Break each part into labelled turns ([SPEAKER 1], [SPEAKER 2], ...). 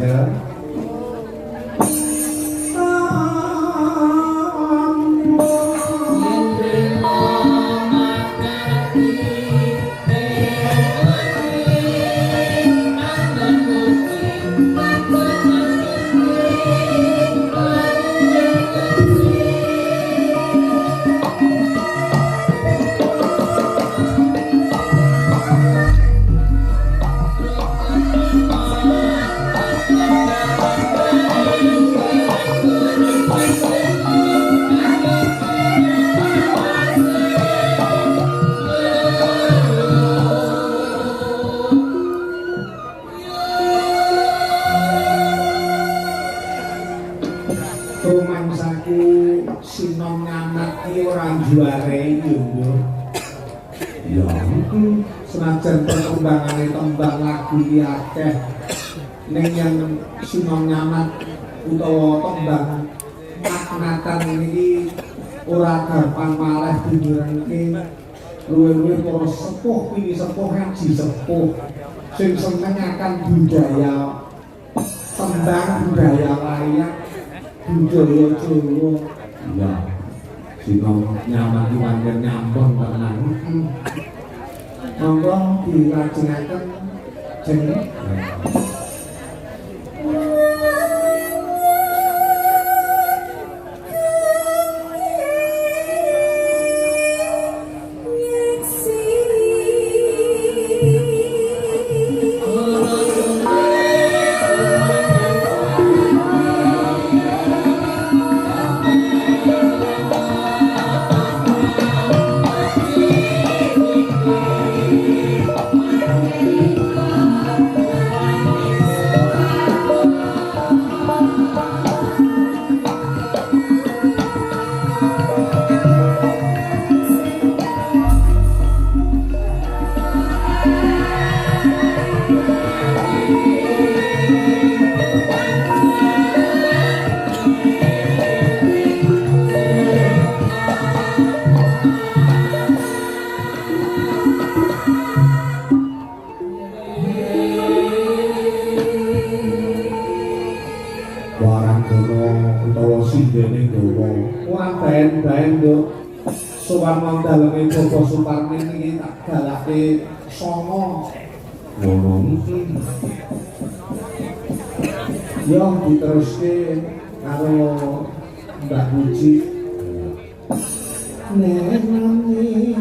[SPEAKER 1] Kanjeng. Sinom nyamat ki ora juare yo. Ya, senajan perkembangane tembang lagu ki akeh ning yang sinom nyamat utawa tembang maknatan iki ora gampang malah dinyuranke luwih-luwih para sepuh wingi sepuh ngaji sepuh sing seneng akan budaya tembang budaya layak budaya Jawa. Ya, sinom nyaman pancen nyampun tenan. Monggo dilajengaken jeneng. Sowan daleme Bapak Suparni iki tak galake songo. Ngono. Yo diteruske karo Mbak Puji. Nek nami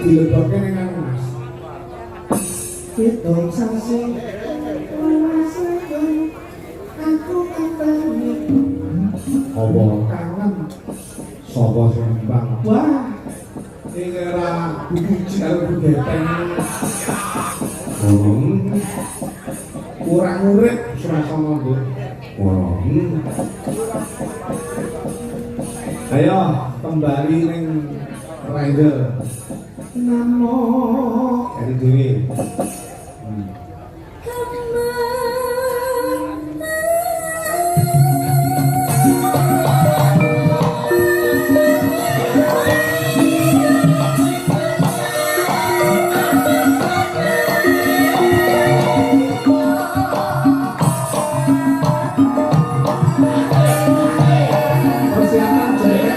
[SPEAKER 1] dilebokne ning anu Mas.
[SPEAKER 2] Itu sasi aku ketemu
[SPEAKER 1] Apa kangen sapa sing mbang. Wah. Ing era buku karo budeteng. Kurang urip Surasana, Bu. Ayo kembali ning Ranger. Namo dari dhewe. Persiapan jaya.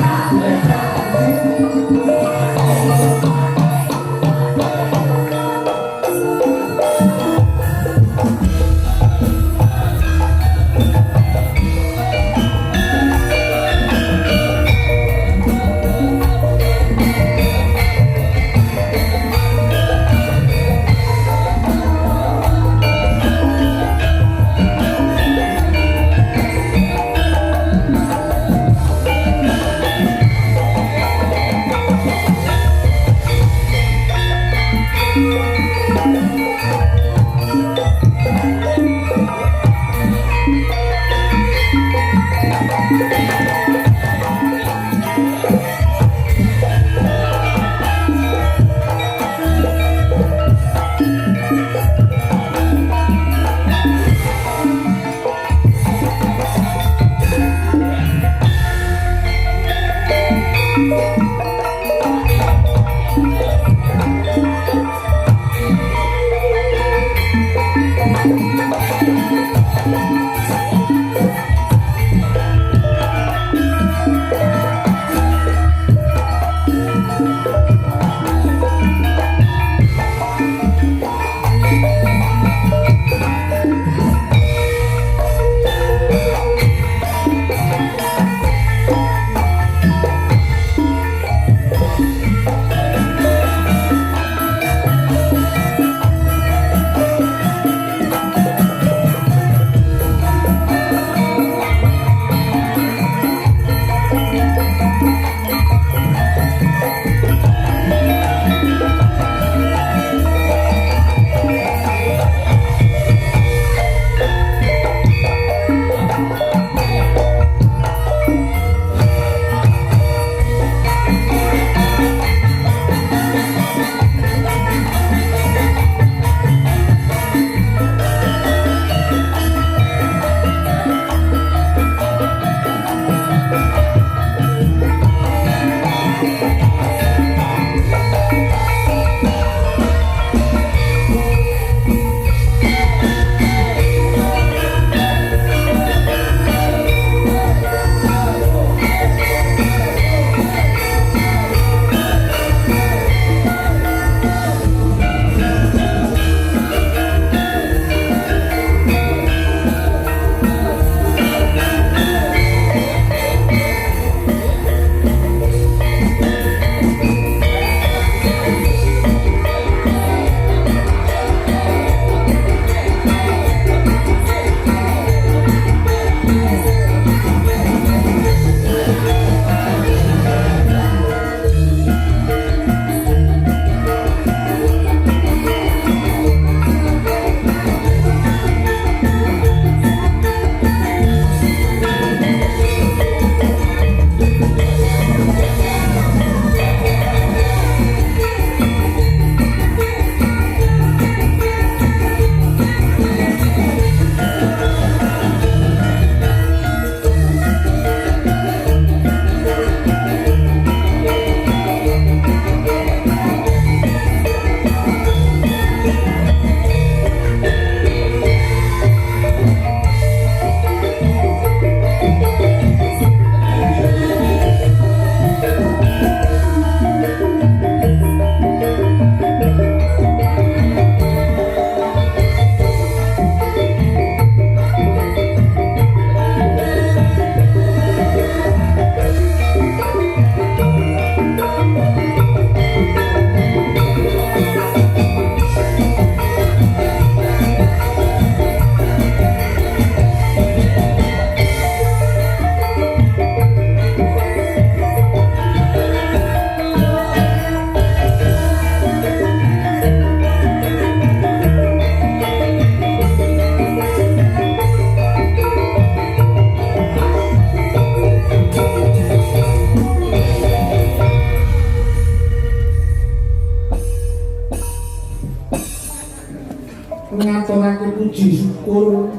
[SPEAKER 1] ngaturake puji syukur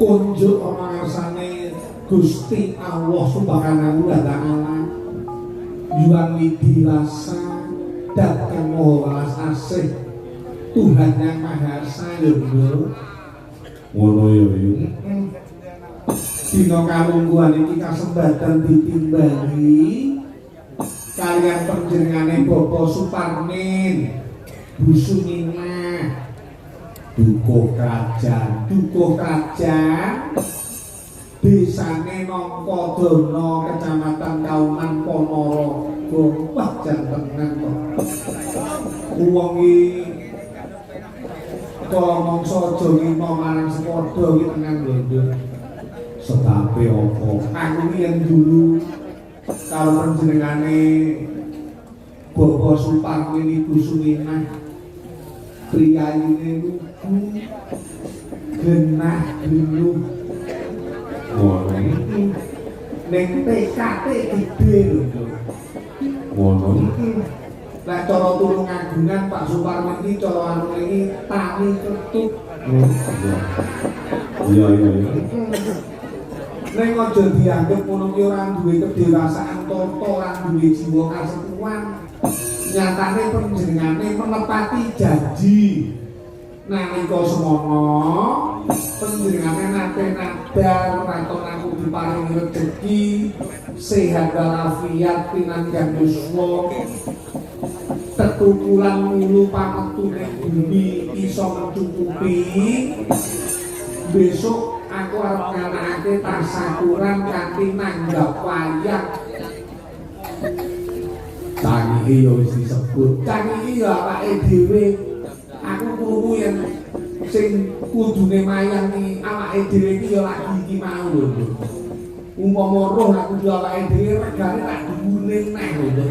[SPEAKER 1] kunjuk ana ngarsane Gusti Allah Subhanahu wa taala yuang widi rasa dat kang maha welas asih Tuhan yang Maha Esa yo ngono yo dina kalungguhan iki kasempatan ditimbangi kalian panjenengane Bapak Suparmin Bu Suminah dukuh kerajaan desane Nongkodono Kecamatan Kauman Ponorogo wah jan tenan kok wong iki kok mongso aja ngino marang sepadha iki tenan lho sebabe apa aku yen dulu kalau panjenengane Bapak Suparmin Ibu Suminah priyayine lugu genah dulu ning TKT gede lho ngono lah cara tulung agungan Pak Suparmin iki cara anu iki tani ketut iya ning aja dianggep ngono ki ora duwe kedewasaan toto ora duwe jiwa kasepuan nyatane panjenengane menepati janji nalika semono panjenengane nate nadar raton aku diparingi rezeki sehat walafiat pinanggan yuswa tetukulan mulu pametune bumi iso mencukupi besok aku arep nganakake tasakuran kanthi nanggap wayang canggih yo wis disebut canggih yo awake dhewe aku krungu yen sing kudune mayang iki awake dhewe iki yo lagi iki mau lho umpama roh aku yo awake dhewe regane tak duwune neh lho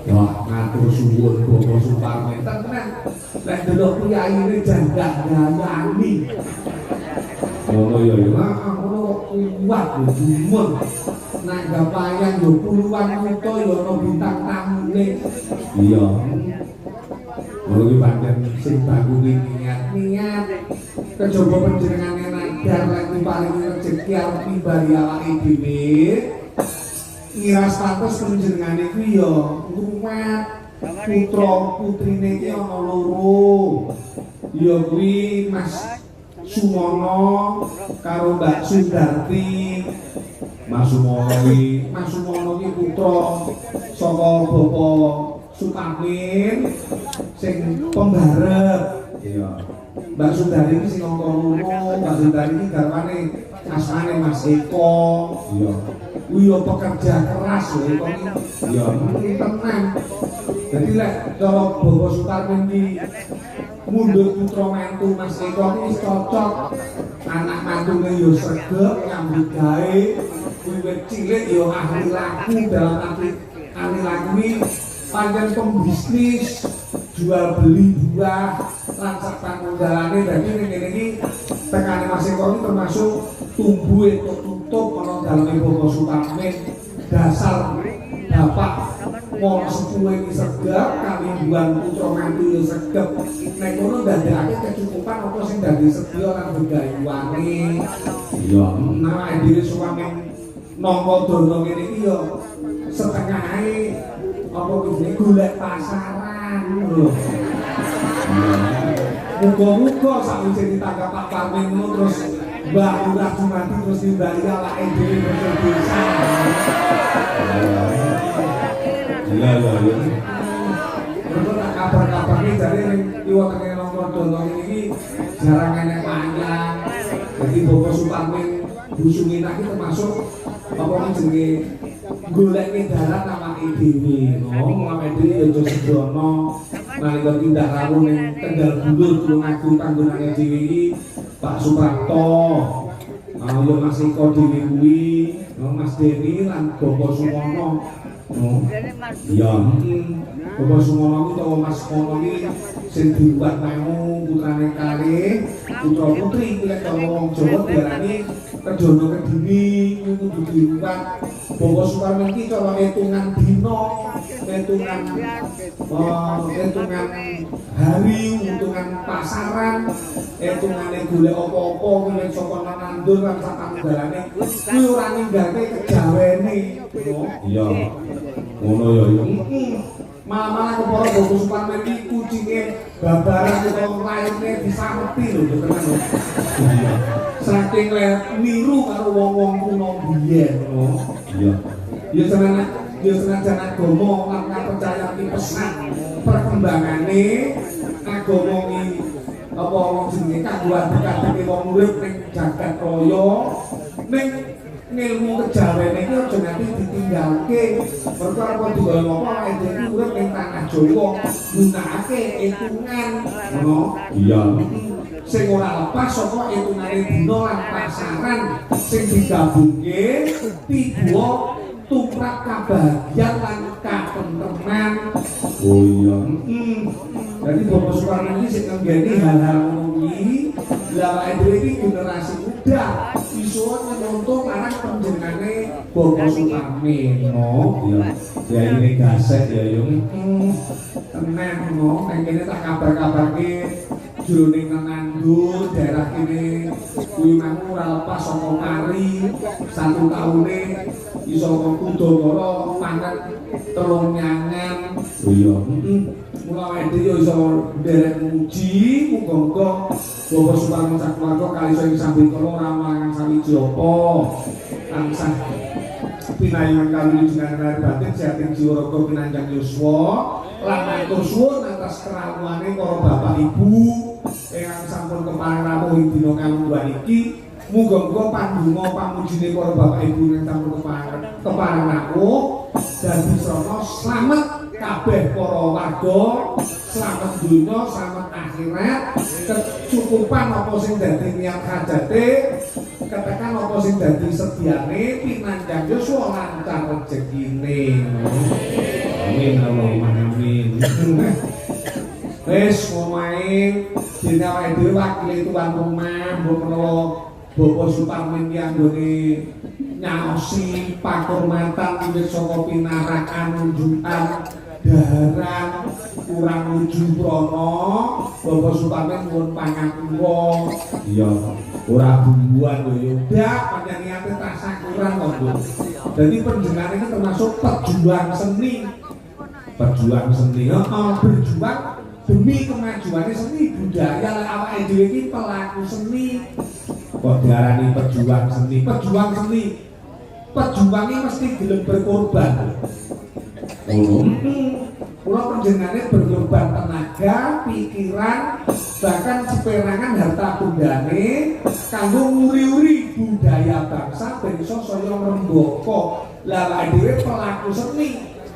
[SPEAKER 1] wah ngatur suwun Bapak Suparmin tenan lek delok priyaine jandak gayani ngono ya ngono kuat lho jumun nanggap wayang yo puluhan yuta yo ana bintang tamune iya ngono ki pancen sing bagus niat kejaba panjenengane nadar lan diparingi rezeki arep timbali awake dhewe ngiras pantes panjenengane kuwi yo ngrumat putra putrine iki ana loro ya kuwi Mas Sumono karo Mbak Sundarti Mas Sumono iki putra saka Bapak Suparmin sing pembarep iya Mbak Sundarti iki sing angka 5 Mbak Sundarti iki garwane asmane Mas Eko iya kuwi pekerja keras lho Eko iki iya tenan dadi lek cara Bapak Suparmin iki mundhut putra mantu Mas Eko iki cocok anak mantune yo sregep nyambut gawe wiwit cilik yo ahli laku dalam arti ahli laku iki pancen pembisnis jual beli buah lan sapanunggalane dadi ning kene iki tekane Mas Eko iki termasuk tumbuh tutup ana daleme Bapak Suparmin dasar bapak wong sepuh iki sregep kalingguhan putra mantu yo sregep nek ngono ndadekake kecukupan apa sing dadi sedya lan begayuane iya nah dhewe suami nampa dono ngene iki yo setengahe apa kuwi golek pasaran lho muga-muga sakwise ditangkap Pak Parmin ngono terus Mbak Lurah Jumati terus nimbali awake dhewe menyang desa iya menurut kabar-kabar ini dari iwa tengah Nongkodono ini jarang enek wayang jadi Bapak Suparmin Bu Suminah ini termasuk apa jenenge golekne darat awake dhewe awake dhewe yo sedono nalika tindak rawuh ning Tegal Bulur Tulungagung panggonane dhewe iki Pak Suprapto yo Mas Eko dhewe kuwi Mas Deni lan Bapak Sumono iya Bapak Sumono itu atau Mas Sumono ini sing dibuat memu putrane kalih putra putri lek wong Jawa diarani Kedono Kediri kudu dibuat Bapak Suparmin iki cara hitungan dina hitungan hari, hitungan pasaran, hitungane golek apa-apa kuwi saka nandur lan sapanunggalane kuwi ora ninggalke kejawene. Iya. Ngono ya yo. Malah kepara Bobo Suparman iki kucinge babaran utawa lairne disameti lho tenan lho. Iya. Saking niru karo wong-wong kuno biyen. Iya. Ya senajan agama lan kapercayaan pesan perkembangane agama iki apa wong jenenge kanggo adhek-adheke wong urip ning jagat raya ning ilmu kejawene iki aja nganti ditinggalke. Mergo apa digolong apa awake dhewe urip ning tanah Jawa gunakake hitungan ngono. Iya. Sing ora lepas saka hitungane dina lan pasaran sing digabungke tiba tumrap kabahagiaan lan katentreman. Oh iya. Jadi Bobo Suparman ini sing nggeni hal-hal ngono iki, lha awake dhewe iki generasi muda iso nyontoh marang panjenengane Bobo Suparman. Oh iya. Ya ini gaset ya yo. Tenan ngono, nang kene tak kabar-kabarke jroning nandur daerah kene kuwi mau ora lepas saka mari 1 taune iso Kudamara pangan telung nyangan. Oh iya. Mula awake dhewe iso nderek muji muga-muga Bobo Suparman sakeluarga kali sing sambit kala ramalan sawiji apa tansah pinaringan kawilujengan lahir batin sehatin jiwa raga pinanjang yuswa lan matur suwun atas kerawuhane para bapak ibu ingkang sampun kepareng rawuh ing dina kalungguhan iki. Muga-muga pandonga pamujine para bapak ibu ingkang sampun kepareng rawuh dadi srana slamet kabeh para warga, slamet donya, slamet akhirat, kecukupan apa sing dadi niat hajate, ketekan apa sing dadi sediane pinanjang yuswa lancar rezekine. Amin Allahumma amin. Wis ngomae dene awake dhewe wakile tuan rumah mbok menawa Bobo Suparman ki anggone nyaosi pakurmatan wiwit saka pinarakan unjukan daharan kurang nuju prana Bobo Suparman nyuwun pangapura. Iya, ora bumbuan lho yo. Dak panjenengane tasakuran kok, Bu. Dadi panjenengane iki termasuk pejuang seni. Berjuang demi kemajuan seni budaya lan awake dhewe iki pelaku seni. Kok diarani pejuang seni? Pejuang iki mesti gelem berkorban. Kula panjenengane berkorban tenaga, pikiran, bahkan seperangan harta bendane kanggo nguri-uri budaya bangsa ben iso saya rembaka. Lah awake dhewe pelaku seni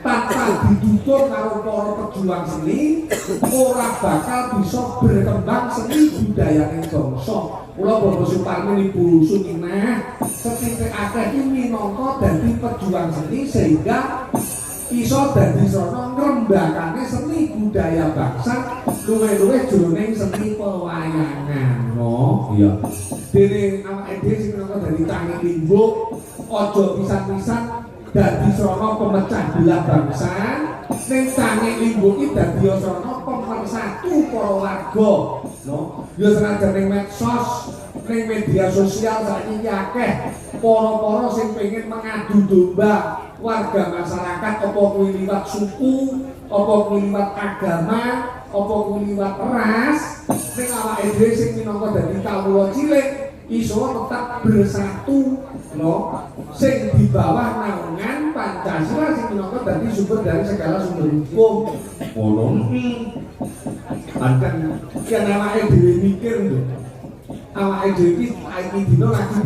[SPEAKER 1] tanpa didukung karo para pejuang seni ora bakal bisa berkembang seni budaya ing bangsa. Kula Bobo Suparman Ibu Suminah setitik akeh iki minangka dadi pejuang seni sehingga iso dadi srana ngrembakane seni budaya bangsa luwih-luwih jroning seni pewayangan. Oh iya. Dene awake dhewe sing minangka dadi tangi limbuk aja pisan-pisan dadi srana pemecah belah bangsa, ning tangi limbuk iki dadi srana pemersatu para warga. No, ya senajan ning medsos, ning media sosial saiki akeh para-para sing pengen mengadu domba warga masyarakat apa kuwi liwat suku, apa kuwi liwat agama, apa kuwi liwat ras, ning awake dhewe sing minangka dadi kawula cilik iso tetap bersatu, no, sing di bawah naungan Pancasila sing minangka dadi sumber dari segala sumber hukum. Ngono. Anten yen awake dhewe mikir lho. Awake dhewe iki dina lagi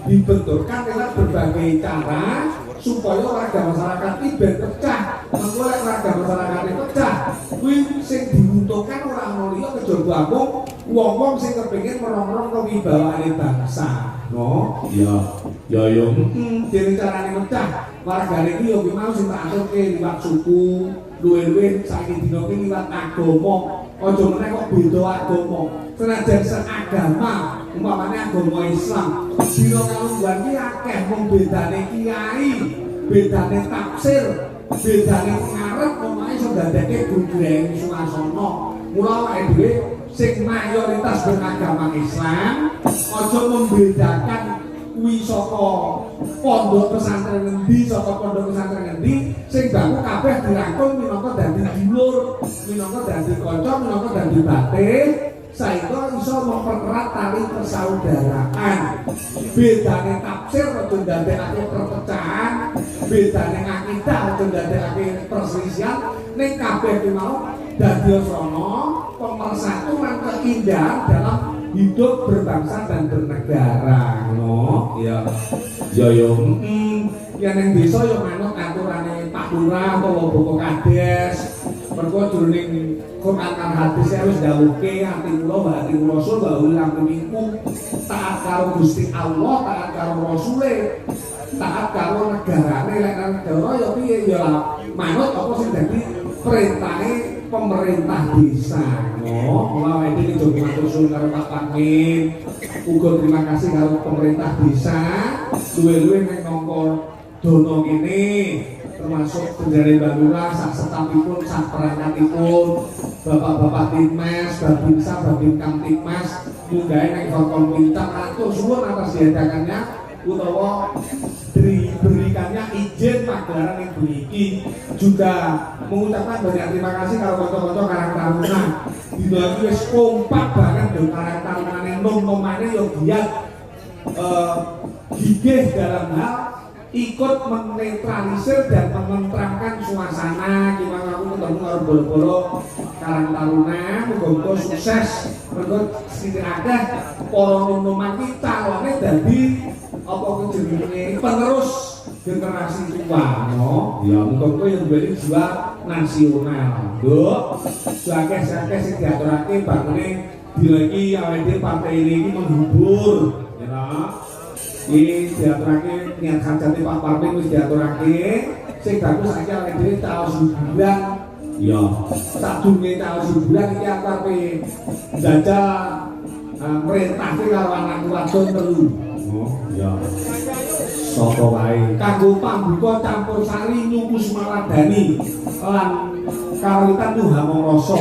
[SPEAKER 1] dibenturkan lewat berbagai cara supaya warga masyarakat iki ben pecah. Mengko lek warga masyarakat iki pecah, kuwi sing dibutuhkan ora ono liya kejaba amung wong-wong sing kepengin merong-rong kewibawaane bangsa. No, iya. Ya yo. Dene carane pecah wargane iki yo kuwi mau sing tak aturke liwat suku, luwih-luwih saiki dina iki liwat agama. Aja meneh kok beda agama. Senajan seagama, umpamane agama Islam, dina kalungguhan iki akeh wong bedane kiai, bedane tafsir, bedane ngarep omahe iso ndadekke gundreng suasana. Mula awake dhewe sing mayoritas beragama Islam aja membedakan kuwi saka pondok pesantren endi saka pondok pesantren endi sing baku kabeh dirangkul minangka dadi dulur, minangka dadi kanca, minangka dadi batin saéngga iso mempererat tali persaudaraan. Bedane tafsir aja ndadekake perpecahan, bedane akidah aja ndadekake perselisihan, ning kabeh ki mau dadi asrama pemersatu lan keindahan dalam hidup berbangsa dan bernegara, no? Ya, yo, ya neng desa yo manut aturane Pak Lurah utawa Bapak Kades. Mergo jroning Quran lan hadis wis dawuhke ati kula Rasul bahwa lan minggu taat karo Gusti Allah, taat karo Rasule, taat karo negarane, lek negara yo piye ya manut apa sing dadi perintahe pemerintah desa. Mulai ini coba matur suwun karo Pak Pangin. Uga terima kasih karo pemerintah desa. Luwe-luwe nek nongko dono kene termasuk penjare Mbak Lurah, sak setapipun, sak perangkatipun, bapak-bapak Timmas, Babinsa, Babinkan Timmas, munggahe nek kon pinter matur suwun atas diadakannya utawa diberikannya izin pagelaran yang beriki. Juga mengucapkan banyak terima kasih kalau konco-konco Karang Taruna dina iki wis kompak banget lho Karang Tarunane nom-nomane yo giat gigih dalam hal ikut menetralisir dan menenteramkan suasana. Gimana aku ketemu karo bolo-bolo Karang Taruna, muga-muga sukses. Mergo sithik akeh para nom-noman ki calone dadi apa jenenge penerus generasi tua, no? Ya muga-muga yang duweni jiwa nasional. Nduk, sakeh-sakeh sing diaturake bangune dina iki awake dhewe partai ini menghibur, ya. Iki diaturake niat hajate Pak Parmin wis diaturake. Sing bagus saiki awake dhewe taos hiburan. Ya, sadurunge taos hiburan iki arepe njajal merintahke karo anak wadon telu. Oh, ya. Sapa wae kanggo pambuka campur sari nyuku Semaradani lan kawitan Nuhamong Rasa.